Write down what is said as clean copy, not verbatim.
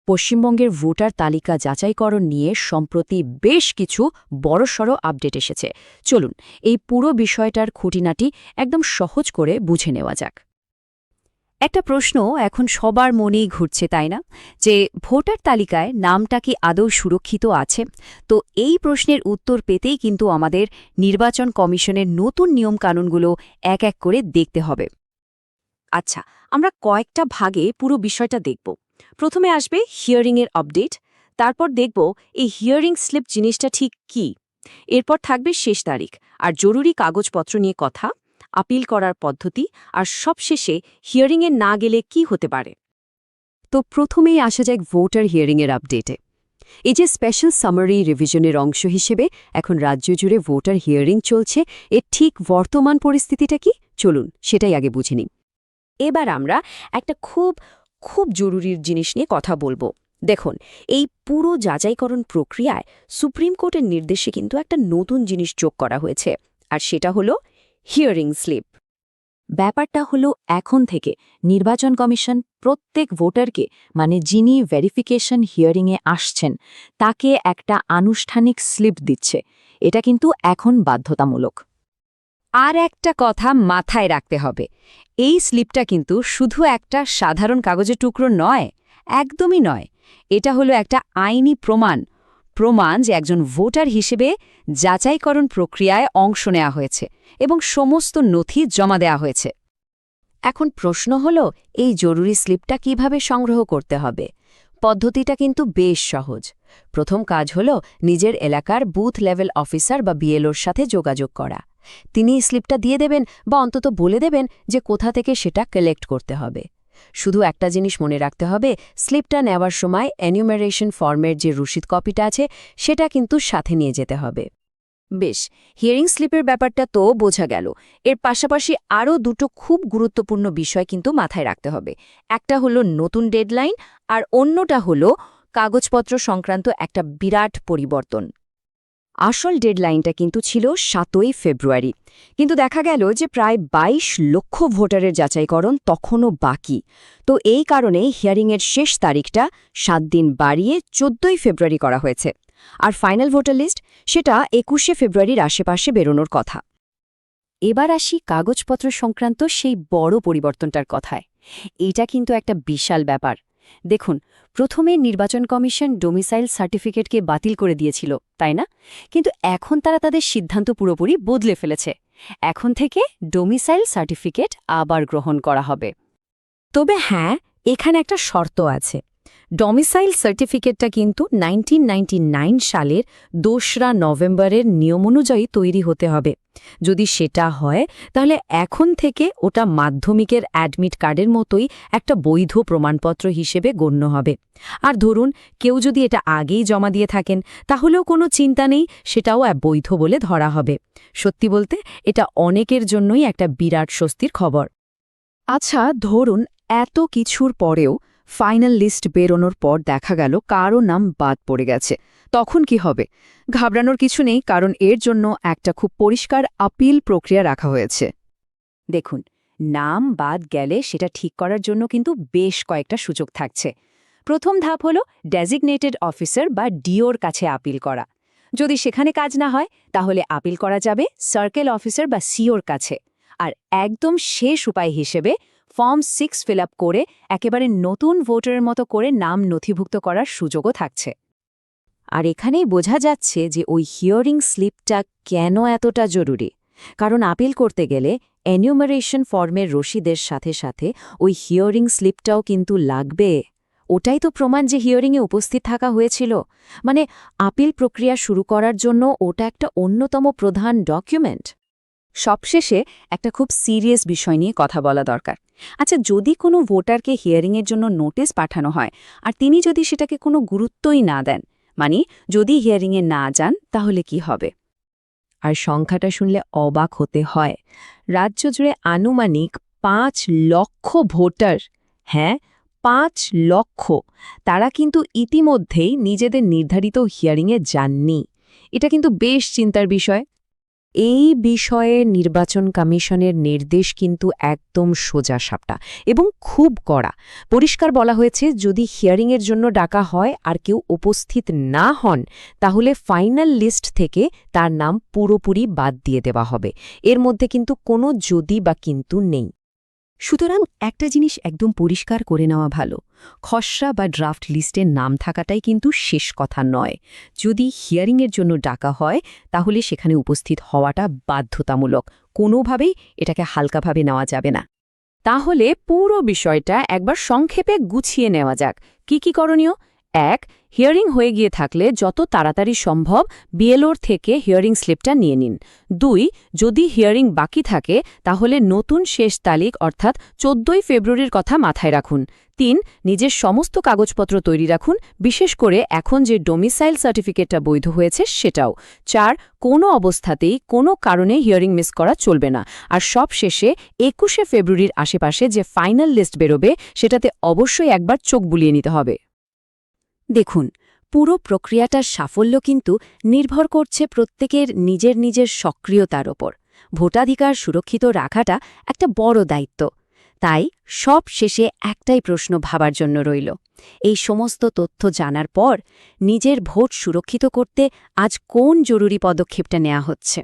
পশ্চিমবঙ্গের ভোটার তালিকা যাচাইকরণ নিয়ে সম্প্রতি বেশ কিছু বড়সড় আপডেট এসেছে। চলুন এই পুরো বিষয়টার খুঁটিনাটি একদম সহজ করে বুঝে নেওয়া যাক। একটা প্রশ্ন এখন সবার মনেই ঘুরছে, তাই না? যে ভোটার তালিকায় নামটা কি আদৌ সুরক্ষিত আছে? তো এই প্রশ্নের উত্তর পেতেই কিন্তু আমাদের নির্বাচন কমিশনের নতুন নিয়মকানুনগুলো এক এক করে দেখতে হবে। আচ্ছা, আমরা কয়েকটা ভাগে পুরো বিষয়টা দেখব। প্রথমে আসবে হিয়ারিংয়ের আপডেট, তারপর দেখব এই হিয়ারিং স্লিপ জিনিসটা ঠিক কি। এরপর থাকবে শেষ তারিখ আর জরুরি কাগজপত্র নিয়ে কথা, আপিল করার পদ্ধতি, আর সবশেষে হিয়ারিংয়ে না গেলে কি হতে পারে। তো প্রথমেই আসা যাক ভোটার হিয়ারিংয়ের আপডেটে। এই যে স্পেশাল সামারি রিভিশনের অংশ হিসেবে এখন রাজ্য জুড়ে ভোটার হিয়ারিং চলছে, এর ঠিক বর্তমান পরিস্থিতিটা কি চলুন সেটাই আগে বুঝে নিই। এবার আমরা একটা খুব খুব জরুরি জিনিস নিয়ে কথা বলবো। দেখুন, এই পুরো যাচাইকরণ প্রক্রিয়ায় সুপ্রিম কোর্টের নির্দেশে কিন্তু একটা নতুন জিনিস যোগ করা হয়েছে, আর সেটা হলো হিয়ারিং স্লিপ। ব্যাপারটা হলো এখন থেকে নির্বাচন কমিশন প্রত্যেক ভোটারকে, মানে যিনি ভেরিফিকেশন হিয়ারিংয়ে আসছেন, তাকে একটা আনুষ্ঠানিক স্লিপ দিচ্ছে। এটা কিন্তু এখন বাধ্যতামূলক। আর একটা কথা মাথায় রাখতে হবে, এই স্লিপটা কিন্তু শুধু একটা সাধারণ কাগজের টুকরো নয়, একদমই নয়। এটা হলো একটা আইনি প্রমাণ যে একজন ভোটার হিসেবে যাচাইকরণ প্রক্রিয়ায় অংশ নেওয়া হয়েছে এবং সমস্ত নথি জমা দেওয়া হয়েছে। এখন প্রশ্ন হলো, এই জরুরি স্লিপটা কিভাবে সংগ্রহ করতে হবে? পদ্ধতিটা কিন্তু বেশ সহজ। প্রথম কাজ হলো নিজের এলাকার বুথ লেভেল অফিসার বা বিএলওর সাথে যোগাযোগ করা। তিনি স্লিপটা দিয়ে দেবেন বা অন্তত বলে দেবেন যে কোথা থেকে সেটা কালেক্ট করতে হবে। শুধু একটা জিনিস মনে রাখতে হবে, স্লিপটা নেওয়ার সময় এনিউমারেশন ফর্মের যে রসিদ কপিটা আছে সেটা কিন্তু সাথে নিয়ে যেতে হবে। বেশ, হিয়ারিং স্লিপের ব্যাপারটা তো বোঝা গেল। এর পাশাপাশি আরও দুটো খুব গুরুত্বপূর্ণ বিষয় কিন্তু মাথায় রাখতে হবে। একটা হলো নতুন ডেডলাইন, আর অন্যটা হলো কাগজপত্র সংক্রান্ত একটা বিরাট পরিবর্তন। আসল ডেডলাইনটা কিন্তু ছিল ৭ই ফেব্রুয়ারি, কিন্তু দেখা গেল যে প্রায় ২২ লক্ষ ভোটারের যাচাইকরণ তখনও বাকি। তো এই কারণে হিয়ারিংয়ের শেষ তারিখটা ৭ দিন বাড়িয়ে ১৪ই ফেব্রুয়ারি করা হয়েছে। আর ফাইনাল ভোটার লিস্ট সেটা ২১শে ফেব্রুয়ারির আশেপাশে বেরোনোর কথা। এবার আসি কাগজপত্র সংক্রান্ত সেই বড় পরিবর্তনটার কথায়। এইটা কিন্তু একটা বিশাল ব্যাপার। দেখুন, প্রথমে নির্বাচন কমিশন ডোমিসাইল সার্টিফিকেটকে বাতিল করে দিয়েছিল, তাই না? কিন্তু এখন তারা তাদের সিদ্ধান্ত পুরোপুরি বদলে ফেলেছে। এখন থেকে ডোমিসাইল সার্টিফিকেট আবার গ্রহণ করা হবে। তবে হ্যাঁ, এখানে একটা শর্ত আছে। ডমিসাইল সার্টিফিকেটটা কিন্তু 1999 সালের ২রা নভেম্বরের নিয়ম অনুযায়ী তৈরি হতে হবে। যদি সেটা হয় তাহলে এখন থেকে ওটা মাধ্যমিকের অ্যাডমিট কার্ডের মতোই একটা বৈধ প্রমাণপত্র হিসেবে গণ্য হবে। আর ধরুন কেউ যদি এটা আগেই জমা দিয়ে থাকেন, তাহলেও কোনো চিন্তা নেই, সেটাও বৈধ বলে ধরা হবে। সত্যি বলতে এটা অনেকের জন্যই একটা বিরাট স্বস্তির খবর। আচ্ছা, ধরুন এত কিছুর পরেও ফাইনাল লিস্ট বেরোনোর পর দেখা গেল কারও নাম বাদ পড়ে গেছে, তখন কি হবে? ঘাবড়ানোর কিছু নেই, কারণ এর জন্য একটা খুব পরিষ্কার আপিল প্রক্রিয়া রাখা হয়েছে। দেখুন, নাম বাদ গেলে সেটা ঠিক করার জন্য কিন্তু বেশ কয়েকটা সুযোগ থাকছে। প্রথম ধাপ হলো ডেজিগনেটেড অফিসার বা ডিওর কাছে আপিল করা। যদি সেখানে কাজ না হয় তাহলে আপিল করা যাবে সার্কেল অফিসার বা সিওর কাছে। আর একদম শেষ উপায় হিসেবে ফর্ম 6 ফিল আপ করে একেবারে নতুন ভোটারের মতো করে নাম নথিভুক্ত করার সুযোগও থাকছে। আর এখানেই বোঝা যাচ্ছে যে ওই হিয়ারিং স্লিপটা কেন এতটা জরুরি। কারণ আপিল করতে গেলে এনিউমারেশন ফর্মের রসিদের সাথে সাথে ওই হিয়ারিং স্লিপটাও কিন্তু লাগবে। ওটাই তো প্রমাণ যে হিয়ারিংয়ে উপস্থিত থাকা হয়েছিল। মানে আপিল প্রক্রিয়া শুরু করার জন্য ওটা একটা অন্যতম প্রধান ডকুমেন্ট। সবশেষে একটা খুব সিরিয়াস বিষয় নিয়ে কথা বলা দরকার। আচ্ছা, যদি কোনো ভোটারকে হিয়ারিংয়ের জন্য নোটিশ পাঠানো হয় আর তিনি যদি সেটাকে কোনো গুরুত্বই না দেন, মানে যদি হিয়ারিংয়ে না যান, তাহলে কি হবে? আর সংখ্যাটা শুনলে অবাক হতে হয়। রাজ্য জুড়ে আনুমানিক ৫ লক্ষ ভোটার, হ্যাঁ ৫ লক্ষ, তারা কিন্তু ইতিমধ্যেই নিজেদের নির্ধারিত হিয়ারিংয়ে যাননি। এটা কিন্তু বেশ চিন্তার বিষয়। এই বিষয়ে নির্বাচন কমিশনের নির্দেশ কিন্তু একদম সোজাসাপটা এবং খুব কড়া। পরিষ্কার বলা হয়েছে, যদি হিয়ারিংয়ের জন্য ডাকা হয় আর কেউ উপস্থিত না হন, তাহলে ফাইনাল লিস্ট থেকে তার নাম পুরোপুরি বাদ দিয়ে দেওয়া হবে। এর মধ্যে কিন্তু কোনো যদি বা কিন্তু নেই। সুতরাং একটা জিনিস একদম পরিষ্কার করে নেওয়া ভালো, খসড়া বা ড্রাফট লিস্টে নাম থাকাটাই কিন্তু শেষ কথা নয়। যদি হিয়ারিংয়ের জন্য ডাকা হয় তাহলে সেখানে উপস্থিত হওয়াটা বাধ্যতামূলক, কোনোভাবেই এটাকে হালকাভাবে নেওয়া যাবে না। তাহলে পুরো বিষয়টা একবার সংক্ষেপে গুছিয়ে নেওয়া যাক। কি করণীয়? ১. হিয়ারিং হয়ে গিয়ে থাকলে যত তাড়াতাড়ি সম্ভব বিএলওর থেকে হিয়ারিং স্লিপটা নিয়ে নিন। ২. যদি হিয়ারিং বাকি থাকে তাহলে নতুন শেষ তারিখ অর্থাৎ ১৪ই ফেব্রুয়ারির কথা মাথায় রাখুন। ৩. নিজের সমস্ত কাগজপত্র তৈরি রাখুন, বিশেষ করে এখন যে ডোমিসাইল সার্টিফিকেটটা বৈধ হয়েছে সেটাও। ৪. কোনো অবস্থাতেই কোনো কারণে হিয়ারিং মিস করা চলবে না। আর সব শেষে ২১শে ফেব্রুয়ারির আশেপাশে যে ফাইনাল লিস্ট বেরোবে সেটাতে অবশ্যই একবার চোখ বুলিয়ে নিতে হবে। দেখুন, পুরো প্রক্রিয়াটার সাফল্য কিন্তু নির্ভর করছে প্রত্যেকের নিজের নিজের সক্রিয়তার ওপর। ভোটাধিকার সুরক্ষিত রাখাটা একটা বড় দায়িত্ব। তাই সব শেষে একটাই প্রশ্ন ভাবার জন্য রইল, এই সমস্ত তথ্য জানার পর নিজের ভোট সুরক্ষিত করতে আজ কোন জরুরি পদক্ষেপটা নেওয়া হচ্ছে।